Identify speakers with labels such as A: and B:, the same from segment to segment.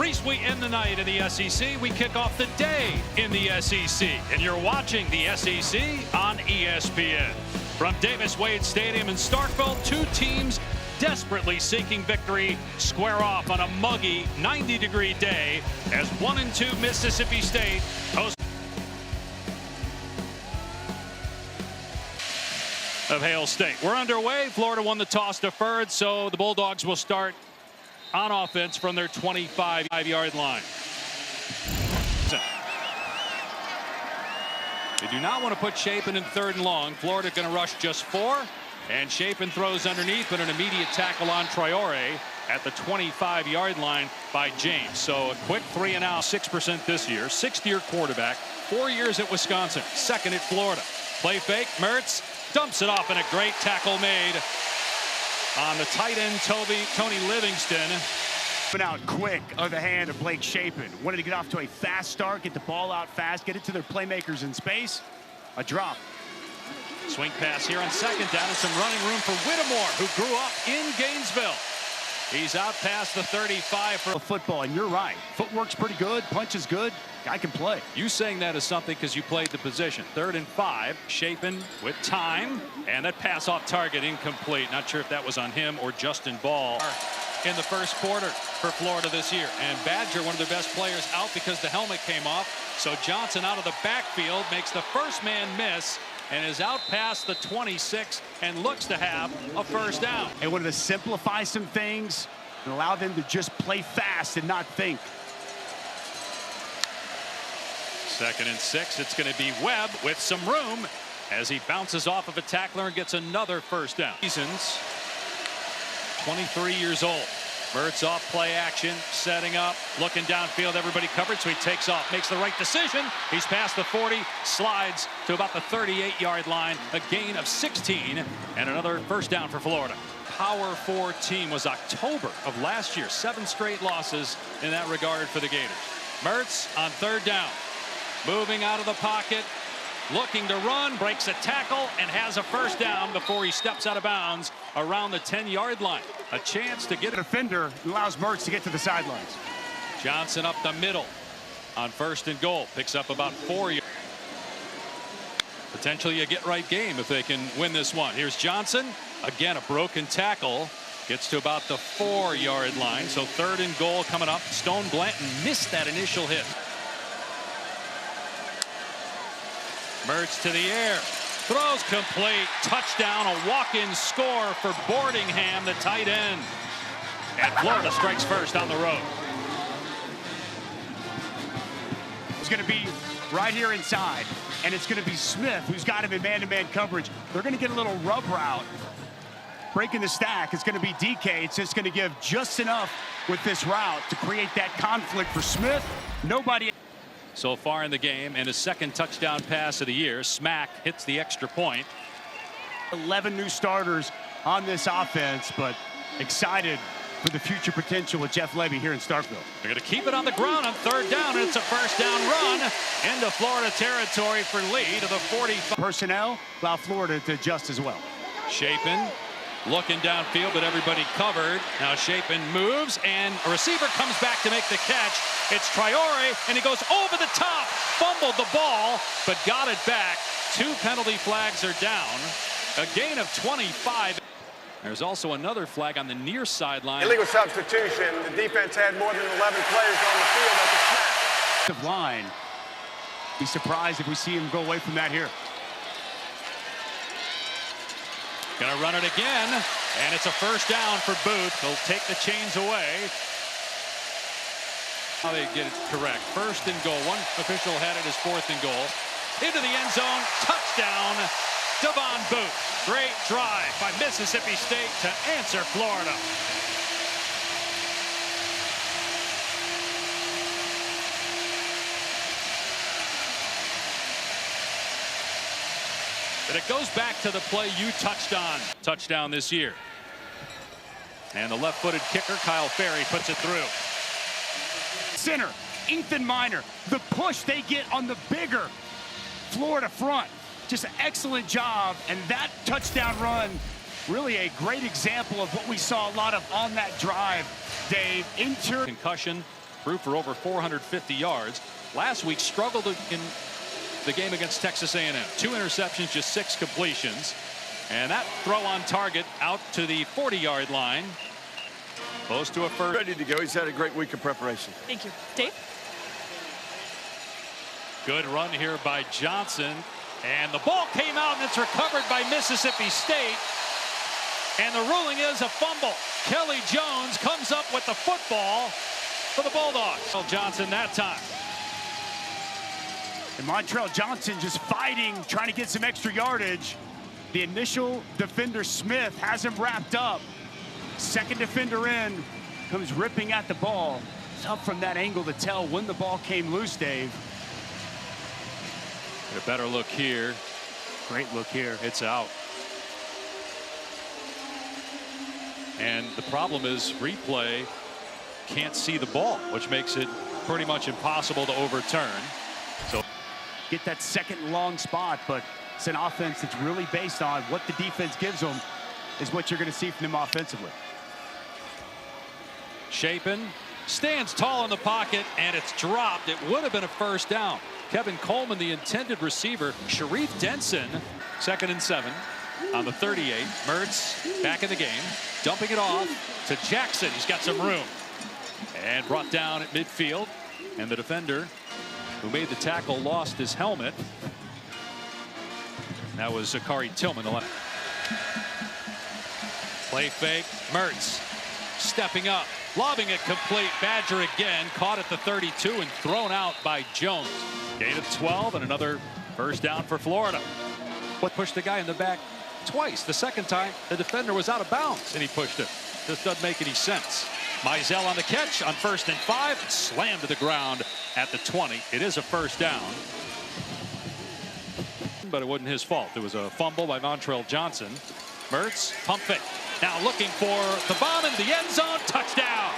A: Reese, we end the night in the SEC. We kick off the day in the SEC. And you're watching the SEC on ESPN. From Davis-Wade Stadium in Starkville, two teams desperately seeking victory square off on a muggy 90-degree day as 1-2 Mississippi State hosts of Hail State. We're underway. Florida won the toss, deferred, so the Bulldogs will start on offense from their 25-yard line. They do not want to put Shapen in third and long. Florida going to rush just 4. And Shapen throws underneath, but an immediate tackle on Traore at the 25-yard line by James. So a quick 3 and out, 6% this year. 6th-year quarterback, 4 years at Wisconsin, 2nd at Florida. Play fake, Mertz dumps it off, and a great tackle made on the tight end, Tony Livingston.
B: Went out quick of the hand of Blake Shapen. Wanted to get off to a fast start, get the ball out fast, get it to their playmakers in space. A drop.
A: Swing pass here on 2nd down and some running room for Whittemore, who grew up in Gainesville. He's out past the 35 for
B: football, and you're right. Footwork's pretty good, punch is good. Guy can play.
A: You saying that is something because you played the position. 3rd and 5. Shapen with time, and that pass off target incomplete. Not sure if that was on him or Justin Ball in the first quarter for Florida this year. And Badger, one of their best players, out because the helmet came off. So Johnson out of the backfield makes the first man miss and is out past the 26 and looks to have a first down.
B: And wanted to simplify some things and allow them to just play fast and not think.
A: 2nd and 6. It's going to be Webb with some room as he bounces off of a tackler and gets another first down. Seasons, 23 years old. Mertz off play action, setting up, looking downfield, everybody covered, so he takes off, makes the right decision. He's past the 40, slides to about the 38-yard line, a gain of 16, and another first down for Florida. Power 4 team was October of last year, 7 straight losses in that regard for the Gators. Mertz on 3rd down, moving out of the pocket, looking to run, breaks a tackle, and has a first down before he steps out of bounds around the 10-yard line. A chance to get
B: a defender allows Mertz to get to the sidelines.
A: Johnson up the middle on 1st and goal. Picks up about 4 yards. Potentially a get-right game if they can win this one. Here's Johnson. Again, a broken tackle. Gets to about the 4-yard line. So 3rd and goal coming up. Stone Blanton missed that initial hit. Mertz to the air. Throws complete. Touchdown. A walk-in score for Boardingham, the tight end. And Florida strikes first on the road.
B: It's going to be right here inside. And it's going to be Smith, who's got him in man-to-man coverage. They're going to get a little rub route. Breaking the stack. It's going to be DK. It's just going to give just enough with this route to create that conflict for Smith. Nobody
A: so far in the game, and his 2nd touchdown pass of the year. Smack hits the extra point.
B: 11 new starters on this offense, but excited for the future potential with Jeff Lebby here in Starkville.
A: They're going to keep it on the ground on 3rd down, and it's a first down run into Florida territory for Lee to the 45.
B: Personnel allow Florida to adjust as well.
A: Shapen looking downfield, but everybody covered. Now Shapen moves, and a receiver comes back to make the catch. It's Traore, and he goes over the top, fumbled the ball, but got it back. 2 penalty flags are down. A gain of 25. There's also another flag on the near sideline.
C: Illegal substitution. The defense had more than 11 players on the field at the snap.
B: Line. Be surprised if we see him go away from that here.
A: Gonna run it again, and it's a first down for Booth. He'll take the chains away. How they get it correct. 1st and goal. One official had it as 4th and goal. Into the end zone. Touchdown, Devon Booth. Great drive by Mississippi State to answer Florida. But it goes back to the play you touched on. Touchdown this year. And the left-footed kicker, Kyle Ferry, puts it through.
B: Center, Ethan Miner. The push they get on the bigger Florida front. Just an excellent job. And that touchdown run, really a great example of what we saw a lot of on that drive, Dave.
A: Concussion threw for over 450 yards. Last week struggled in the game against Texas A&M. 2 interceptions, just 6 completions. And that throw on target out to the 40-yard line. Close to a first.
D: Ready to go. He's had a great week of preparation.
E: Thank you. Dave?
A: Good run here by Johnson. And the ball came out, and it's recovered by Mississippi State. And the ruling is a fumble. Kelly Jones comes up with the football for the Bulldogs. Johnson that time.
B: And Montrell Johnson just fighting, trying to get some extra yardage. The initial defender, Smith, has him wrapped up. Second defender in, comes ripping at the ball. Tough from that angle to tell when the ball came loose, Dave.
A: Get a better look here.
B: Great look here.
A: It's out. And the problem is replay can't see the ball, which makes it pretty much impossible to overturn. So
B: get that second long spot, but it's an offense that's really based on what the defense gives them is what you're going to see from them offensively.
A: Shapen stands tall in the pocket, and it's dropped. It would have been a first down. Kevin Coleman, the intended receiver. Sharif Denson, 2nd and 7 on the 38. Mertz back in the game, dumping it off to Jackson. He's got some room. And brought down at midfield. And the defender who made the tackle lost his helmet. That was Zachary Tillman. Play fake. Mertz stepping up, lobbing it complete. Badger again, caught at the 32 and thrown out by Jones. Gain of 12 and another first down for Florida. What pushed the guy in the back twice? The second time, the defender was out of bounds and he pushed it. This doesn't make any sense. Mizell on the catch on 1st and 5, slammed to the ground at the 20. It is a first down. But it wasn't his fault. It was a fumble by Montrell Johnson. Mertz, pump fake. Now looking for the bomb in the end zone. Touchdown.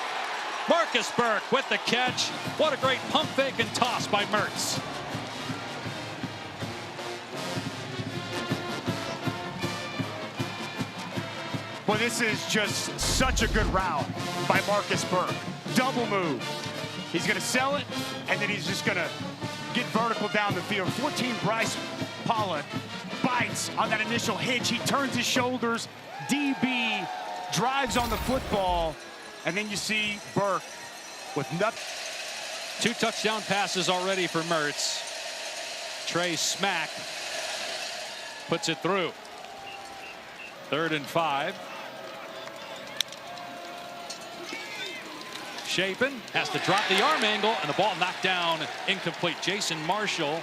A: Marcus Burke with the catch. What a great pump fake and toss by Mertz.
B: Well, this is just such a good route by Marcus Burke. Double move. He's going to sell it, and then he's just going to get vertical down the field. 14, Bryce Pollock bites on that initial hitch. He turns his shoulders. DB drives on the football, and then you see Burke with nothing.
A: 2 touchdown passes already for Mertz. Trey Smack puts it through. 3rd and 5. Shapen has to drop the arm angle, and the ball knocked down, incomplete. Jason Marshall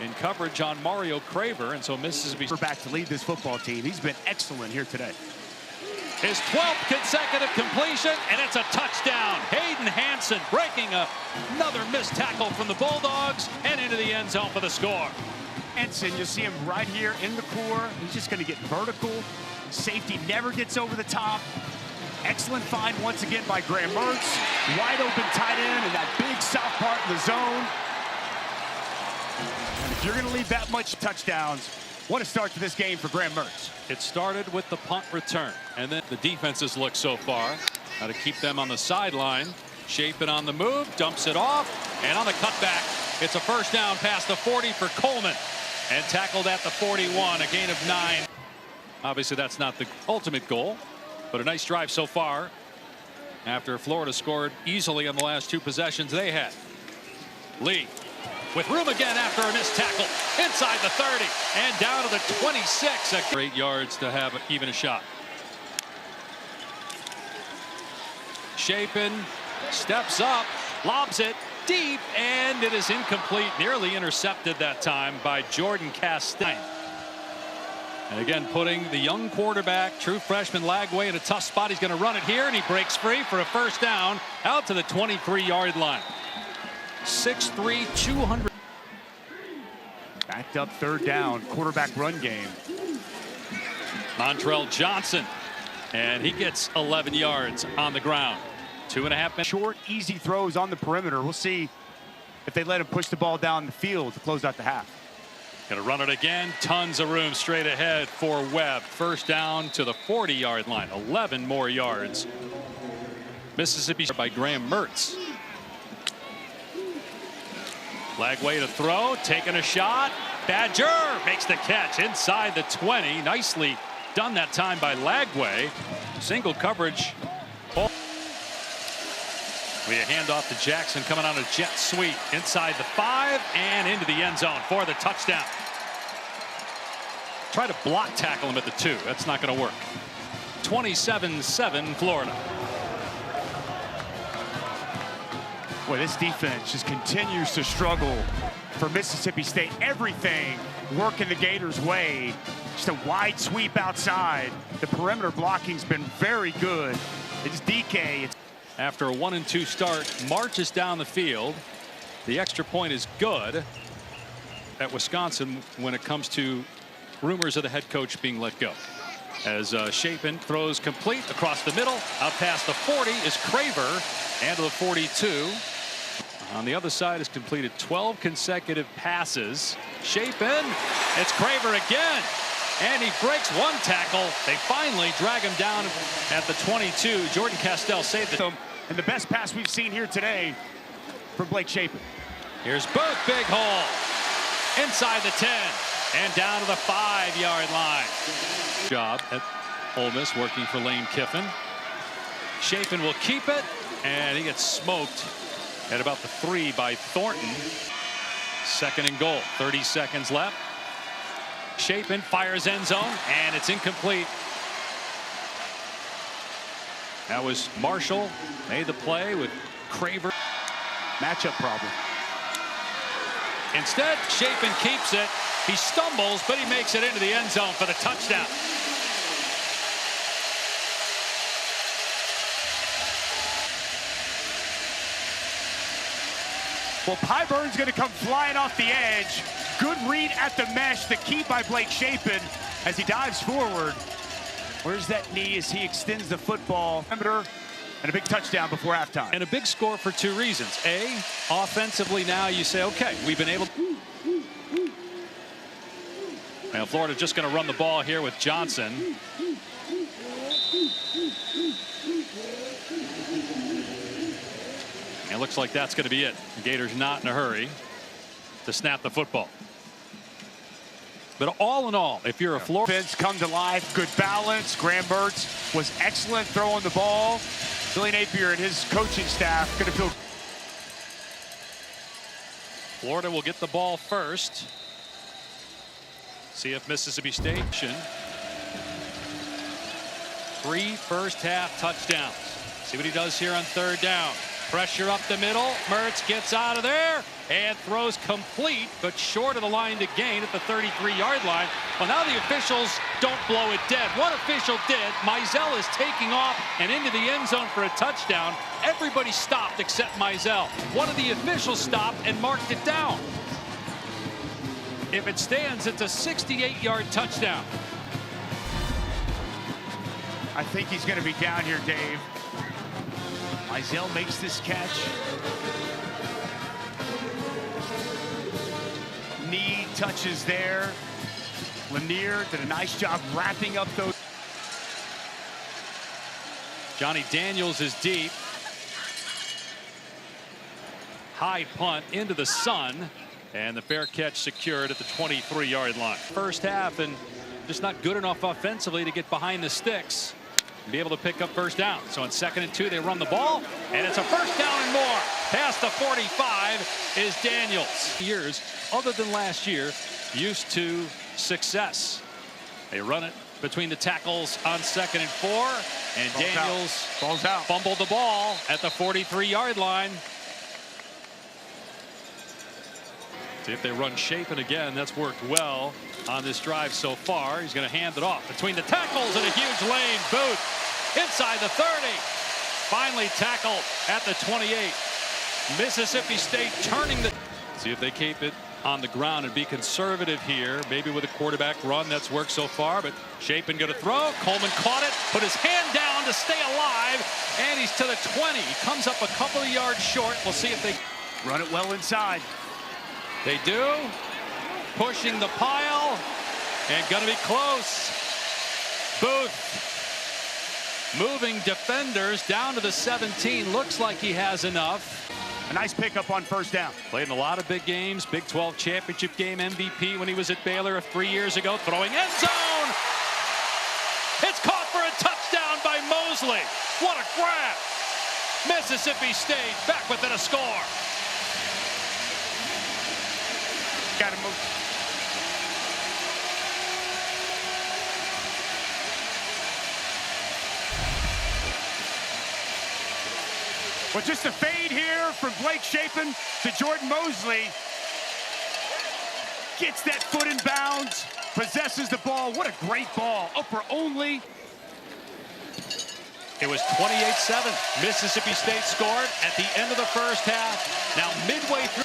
A: in coverage on Mario Craver, and so Mississippi
B: back to lead this football team. He's been excellent here today.
A: His 12th consecutive completion, and it's a touchdown. Hayden Hansen breaking another missed tackle from the Bulldogs and into the end zone for the score.
B: Hansen, you'll see him right here in the core. He's just going to get vertical. Safety never gets over the top. Excellent find once again by Graham Mertz. Wide open tight end in that big south part of the zone. And if you're going to leave that much touchdowns, what a start to this game for Graham Mertz.
A: It started with the punt return, and then the defenses look so far. How to keep them on the sideline. Shapen on the move, dumps it off, and on the cutback, it's a first down past the 40 for Coleman. And tackled at the 41, a gain of 9. Obviously, that's not the ultimate goal, but a nice drive so far after Florida scored easily on the last 2 possessions they had. Lee with room again after a missed tackle inside the 30 and down to the 26. 8 yards to have even a shot. Shapen steps up, lobs it deep, and it is incomplete. Nearly intercepted that time by Jordan Castine. And again, putting the young quarterback, true freshman Lagway, in a tough spot. He's going to run it here, and he breaks free for a first down out to the 23-yard line. 6'3", 200.
B: Backed up 3rd down, quarterback run game.
A: Montrell Johnson, and he gets 11 yards on the ground. 2.5 minutes.
B: Short, easy throws on the perimeter. We'll see if they let him push the ball down the field to close out the half.
A: Going to run it again. Tons of room straight ahead for Webb. First down to the 40-yard line. 11 more yards. Mississippi by Graham Mertz. Lagway to throw, taking a shot. Badger makes the catch inside the 20. Nicely done that time by Lagway. Single coverage. We hand off to Jackson coming on a jet sweep inside the 5 and into the end zone for the touchdown. Try to block tackle him at the 2. That's not going to work. 27-7 Florida.
B: Boy, this defense just continues to struggle for Mississippi State. Everything working the Gators' way. Just a wide sweep outside. The perimeter blocking's been very good. It's DK.
A: After a 1-2 start, marches down the field. The extra point is good at Wisconsin when it comes to rumors of the head coach being let go. As Shapen throws complete across the middle, out past the 40 is Craver, and to the 42. On the other side has completed 12 consecutive passes. Shapen, it's Craver again, and he breaks one tackle. They finally drag him down at the 22. Jordan Castell saved it.
B: And the best pass we've seen here today for Blake Shapen.
A: Here's Booth, big hole inside the 10 and down to the 5-yard line. Job at Ole Miss working for Lane Kiffin. Shapen will keep it, and he gets smoked at about the 3 by Thornton. 2nd and goal, 30 seconds left. Shapen fires end zone, and it's incomplete. That was Marshall, made the play with Craver.
B: Matchup problem.
A: Instead, Shapen keeps it. He stumbles, but he makes it into the end zone for the touchdown.
B: Well, Pyburn's going to come flying off the edge. Good read at the mesh. The key by Blake Shapen as he dives forward. Where's that knee as he extends the football? And a big touchdown before halftime.
A: And a big score for 2 reasons. A, offensively now you say, okay, we've been able to. Now Florida just going to run the ball here with Johnson. It looks like that's going to be it. The Gators not in a hurry to snap the football. But all in all, if you're a Florida
B: defense come to life, good balance. Graham Mertz was excellent throwing the ball. Billy Napier and his coaching staff going to feel.
A: Florida will get the ball first. See if Mississippi State. 3 first-half touchdowns. See what he does here on 3rd down. Pressure up the middle. Mertz gets out of there and throws complete, but short of the line to gain at the 33-yard line. Well, now the officials don't blow it dead. One official did. Mizell is taking off and into the end zone for a touchdown. Everybody stopped except Mizell. One of the officials stopped and marked it down. If it stands, it's a 68-yard touchdown.
B: I think he's going to be down here, Dave. Mizell makes this catch. Knee touches there. Lanier did a nice job wrapping up those.
A: Johnny Daniels is deep. High punt into the sun. And the fair catch secured at the 23-yard line. First half, and just not good enough offensively to get behind the sticks and be able to pick up first down. So on 2nd and 2, they run the ball, and it's a first down and more. Past the 45 is Daniels. Years, other than last year, used to success. They run it between the tackles on 2nd and 4, and Daniels fumbled the ball at the 43-yard line. See if they run Shapen again. That's worked well on this drive so far. He's going to hand it off between the tackles in a huge lane. Booth inside the 30. Finally tackled at the 28. Mississippi State turning the. See if they keep it on the ground and be conservative here. Maybe with a quarterback run that's worked so far. But Shapen going to throw. Coleman caught it. Put his hand down to stay alive. And he's to the 20. He comes up a couple of yards short. We'll see if they
B: run it well inside.
A: They do. Pushing the pile. And going to be close. Booth moving defenders down to the 17. Looks like he has enough.
B: A nice pickup on first down.
A: Played in a lot of big games. Big 12 championship game MVP when he was at Baylor 3 years ago. Throwing end zone. It's caught for a touchdown by Mosley. What a grab. Mississippi State back within a score.
B: Got to move. Well, just a fade here from Blake Shapen to Jordan Mosley. Gets that foot in bounds, possesses the ball. What a great ball. Upper only.
A: It was 28-7. Mississippi State scored at the end of the first half. Now midway through.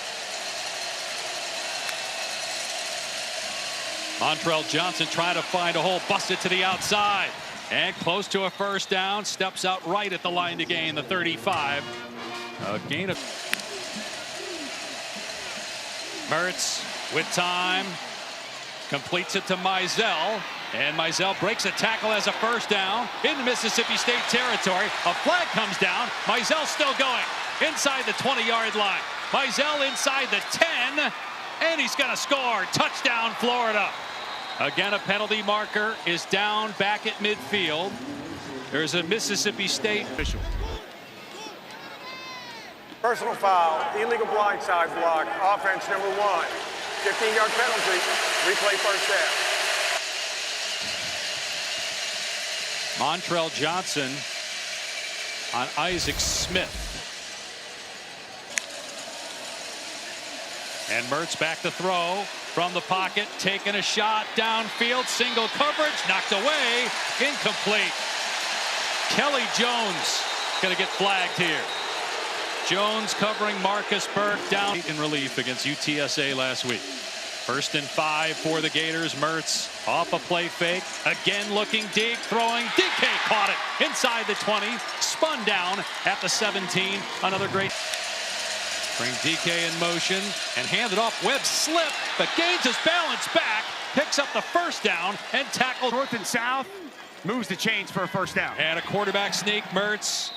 A: Montrell Johnson trying to find a hole, busted to the outside. And close to a first down, steps out right at the line to gain the 35. A gain of Mertz with time, completes it to Mizell, and Mizell breaks a tackle as a first down in Mississippi State territory. A flag comes down. Mizell still going inside the 20-yard line. Mizell inside the 10, and he's going to score. Touchdown, Florida. Again, a penalty marker is down back at midfield. There's a Mississippi State official.
C: Personal foul, illegal blindside block, offense number 1. 15-yard penalty, replay first down.
A: Montrell Johnson on Isaac Smith. And Mertz back to throw from the pocket, taking a shot downfield, single coverage, knocked away, incomplete. Kelly Jones going to get flagged here. Jones covering Marcus Burke down in relief against UTSA last week. 1st and 5 for the Gators. Mertz off a play fake. Again looking deep, throwing. DK caught it inside the 20. Spun down at the 17. Another great. Bring DK in motion and hand it off. Webb slipped, but gains his balance back. Picks up the first down and tackles.
B: North and south. Moves the chains for a first down.
A: And a quarterback sneak. Mertz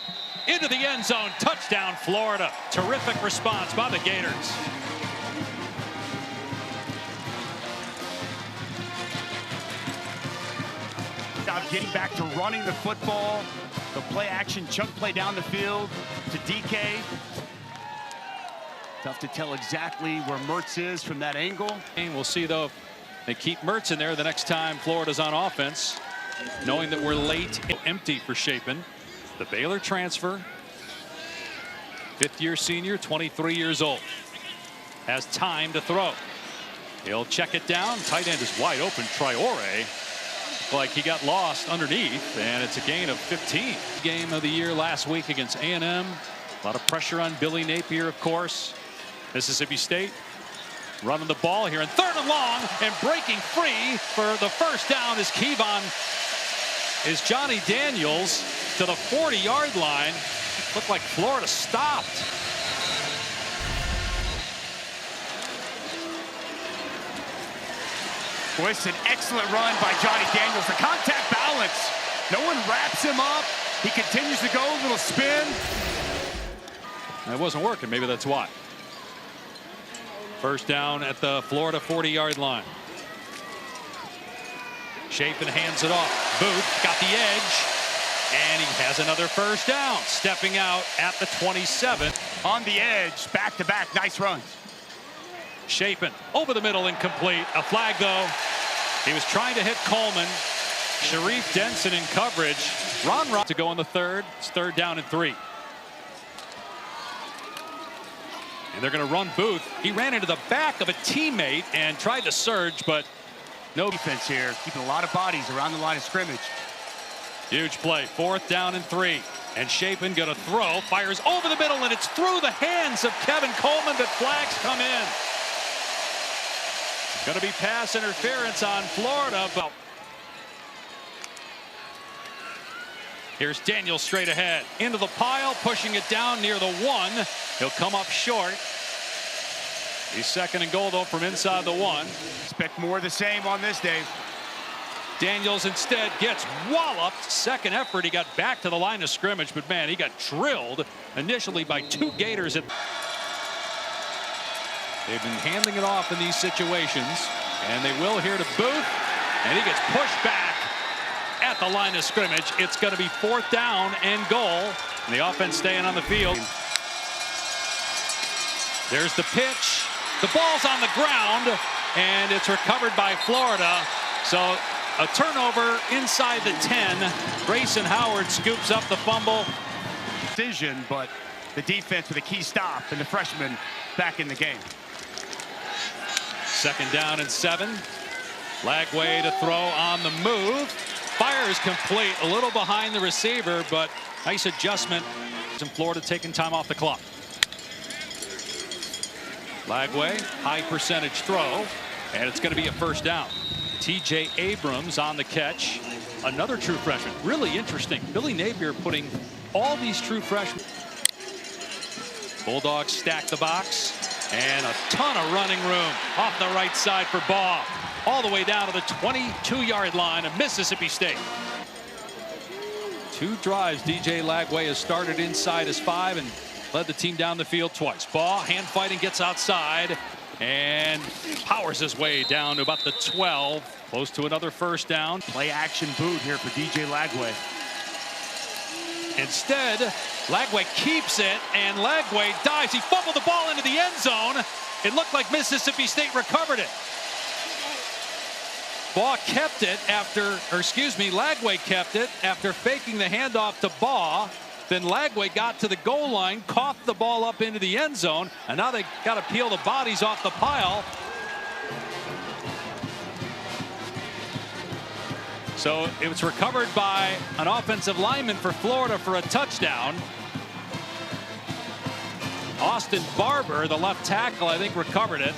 A: into the end zone. Touchdown, Florida. Terrific response by the Gators.
B: Getting back to running the football. The play action, chunk play down the field to DK. Tough to tell exactly where Mertz is from that angle.
A: We'll see, though, if they keep Mertz in there the next time Florida's on offense, knowing that we're late. Empty for Shapen. The Baylor transfer, 5th-year senior, 23 years old. Has time to throw. He'll check it down. Tight end is wide open. Traore, like he got lost underneath, and it's a gain of 15. Game of the year last week against A&M. A lot of pressure on Billy Napier, of course. Mississippi State running the ball here, and 3rd and long, and breaking free for the first down is Johnny Daniels to the 40-yard line. Looked like Florida stopped.
B: Boy, it's an excellent run by Johnny Daniels. The contact balance. No one wraps him up. He continues to go, a little spin.
A: It wasn't working. Maybe that's why. First down at the Florida 40-yard line. Shapen hands it off. Booth got the edge, and he has another first down. Stepping out at the 27.
B: On the edge, back-to-back, nice runs.
A: Shapen over the middle, incomplete. A flag, though. He was trying to hit Coleman. Sharif Denson in coverage. Ron to go on the 3rd. It's 3rd down and 3. And they're going to run Booth. He ran into the back of a teammate and tried to surge, but no
B: defense here. Keeping a lot of bodies around the line of scrimmage.
A: Huge play. 4th down and 3. And Shapen going to throw. Fires over the middle, and it's through the hands of Kevin Coleman, but flags come in. Going to be pass interference on Florida. But here's Daniel straight ahead. Into the pile, pushing it down near the 1. He'll come up short. He's 2nd and goal, though, from inside the 1.
B: Expect more of the same on this, Dave.
A: Daniels instead gets walloped. 2nd effort. He got back to the line of scrimmage, but, man, he got drilled initially by 2 Gators. They've been handing it off in these situations, and they will here to Booth, and he gets pushed back at the line of scrimmage. It's going to be 4th down and goal, and the offense staying on the field. There's the pitch. The ball's on the ground, and it's recovered by Florida. So a turnover inside the 10. Grayson Howard scoops up the fumble.
B: Decision, but the defense with a key stop, and the freshman back in the game.
A: 2nd down and 7. Lagway to throw on the move. Fires complete, a little behind the receiver, but nice adjustment. In Florida taking time off the clock. Lagway, high percentage throw, and it's going to be a 1st down. TJ Abrams on the catch. Another true freshman. Really interesting. Billy Napier putting all these true freshmen. Bulldogs stack the box, and a ton of running room off the right side for Baugh, all the way down to the 22-yard line of Mississippi State. 2 drives DJ Lagway has started inside his 5 and led the team down the field twice. Baugh hand fighting, gets outside and powers his way down to about the 12, close to another 1st down.
B: Play action boot here for DJ Lagway.
A: Instead, Lagway keeps it, and Lagway dives. He fumbled the ball into the end zone. It looked like Mississippi State recovered it. Baugh kept it after, or excuse me, Lagway kept it after faking the handoff to Baugh. Then Lagway got to the goal line, coughed the ball up into the end zone, and now they got to peel the bodies off the pile. So it was recovered by an offensive lineman for Florida for a touchdown. Austin Barber, the left tackle, I think recovered it.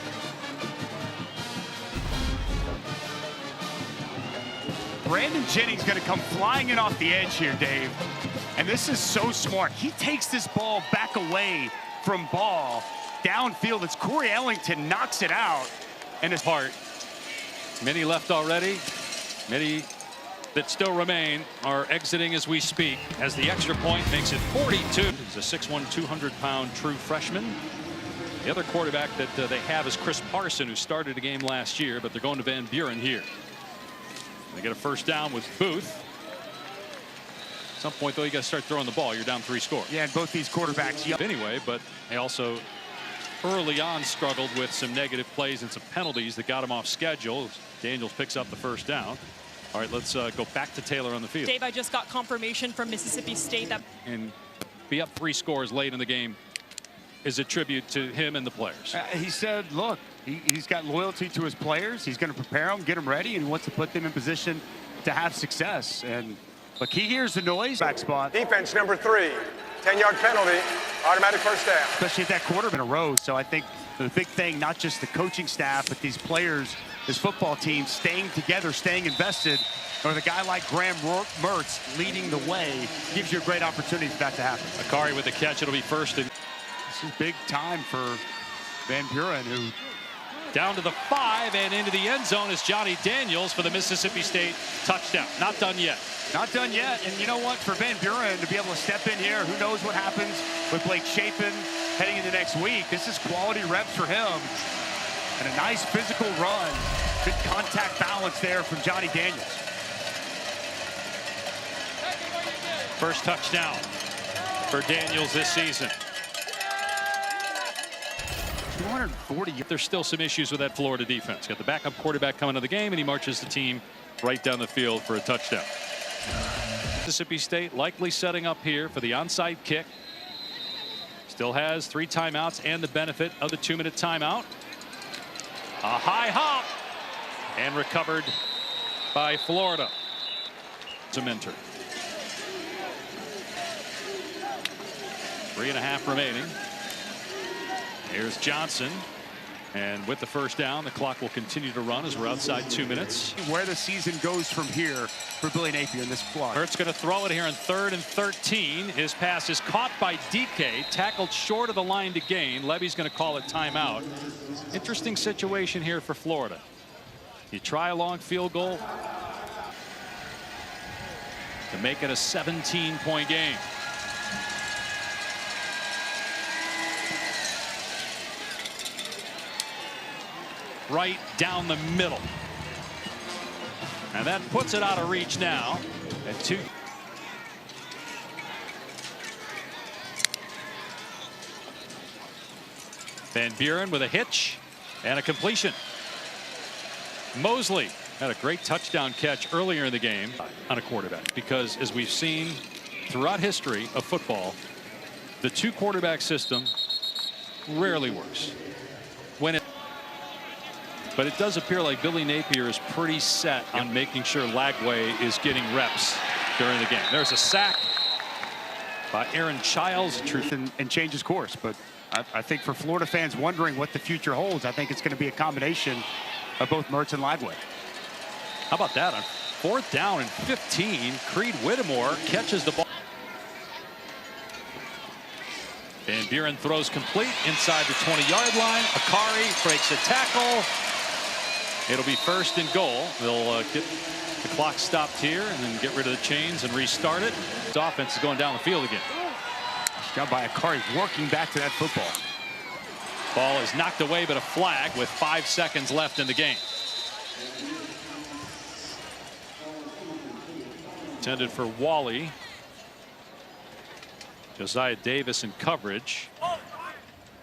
B: Brandon Jennings going to come flying in off the edge here, Dave. And this is so smart. He takes this ball back away from Baugh downfield. It's Corey Ellington knocks it out. And his heart.
A: Many left already. Many that still remain are exiting as we speak, as the extra point makes it 42. He's a 6'1", 200-pound true freshman. The other quarterback that they have is Chris Parson, who started a game last year, but they're going to Van Buren here. They get a 1st down with Booth. At some point, though, you got to start throwing the ball. You're down 3 scores.
B: Yeah, and both these quarterbacks.
A: Anyway, but they also early on struggled with some negative plays and some penalties that got him off schedule. Daniels picks up the 1st down. All right, let's go back to Taylor on the field.
E: Dave, I just got confirmation from Mississippi State that
A: and be up 3 scores late in the game is a tribute to him and the players.
B: He said, look, he's got loyalty to his players. He's going to prepare them, get them ready, and he wants to put them in position to have success. And look, he hears the noise. Back spot.
C: Defense number 3, 10-yard penalty, automatic 1st down.
B: Especially at that quarter in a row. So I think the big thing, not just the coaching staff, but these players, this football team staying together, staying invested, or the guy like Graham Mertz leading the way gives you a great opportunity for that to happen.
A: Akari with the catch. It'll be 1st and
B: this is big time for Van Buren, who
A: down to the 5 and into the end zone is Johnny Daniels for the Mississippi State touchdown. Not done yet.
B: Not done yet. And you know what? For Van Buren to be able to step in here, who knows what happens with Blake Shapen heading into next week. This is quality reps for him. And a nice physical run. Good contact balance there from Johnny Daniels.
A: 1st touchdown for Daniels this season.
B: 240.
A: There's still some issues with that Florida defense. Got the backup quarterback coming to the game, and he marches the team right down the field for a touchdown. Mississippi State likely setting up here for the onside kick. Still has 3 timeouts and the benefit of the 2-minute timeout. A high hop and recovered by Florida. Zementer. 3.5 remaining. Here's Johnson, and with the 1st down, the clock will continue to run as we're outside 2 minutes.
B: Where the season goes from here for Billy Napier in this plot.
A: Hurts going to throw it here on 3rd and 13. His pass is caught by DK, tackled short of the line to gain. Levy's going to call it timeout. Interesting situation here for Florida. You try a long field goal to make it a 17-point game. right down the middle. And that puts it out of reach now at 2. Van Buren with a hitch and a completion. Mosley had a great touchdown catch earlier in the game on a quarterback, because as we've seen throughout history of football, the 2 quarterback system rarely works. But it does appear like Billy Napier is pretty set on making sure Lagway is getting reps during the game. There's a sack by Aaron Childs.
B: And change his course. But I think for Florida fans wondering what the future holds, I think it's going to be a combination of both Mertz and Lagway.
A: How about that? On 4th down and 15, Creed Whittemore catches the ball. Van Buren throws complete inside the 20-yard line. Akari breaks a tackle. It'll be 1st and goal. They'll get the clock stopped here and then get rid of the chains and restart it. This offense is going down the field again.
B: Job by Akari working back to that football.
A: Ball is knocked away, but a flag with 5 seconds left in the game. Intended for Wally. Josiah Davis in coverage.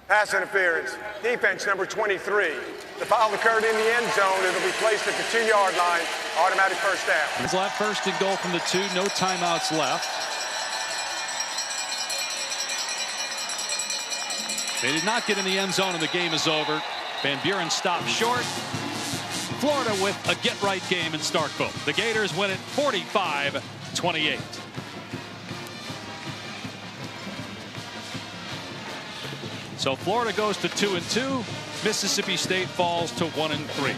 C: Pass interference. Defense number 23. The foul occurred in the end zone. It'll be placed at the 2-yard line. Automatic 1st down.
A: It's left 1st and goal from the 2. No timeouts left. They did not get in the end zone and the game is over. Van Buren stopped short. Florida with a get-right game in Starkville. The Gators win it 45-28. So Florida goes to 2-2. Mississippi State falls to 1-3.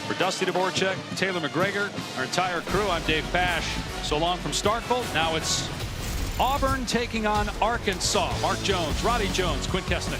A: For Dusty Dvorak, Taylor McGregor, our entire crew, I'm Dave Pasch. So long from Starkville. Now it's Auburn taking on Arkansas. Mark Jones, Roddy Jones, Quinn Kesnick.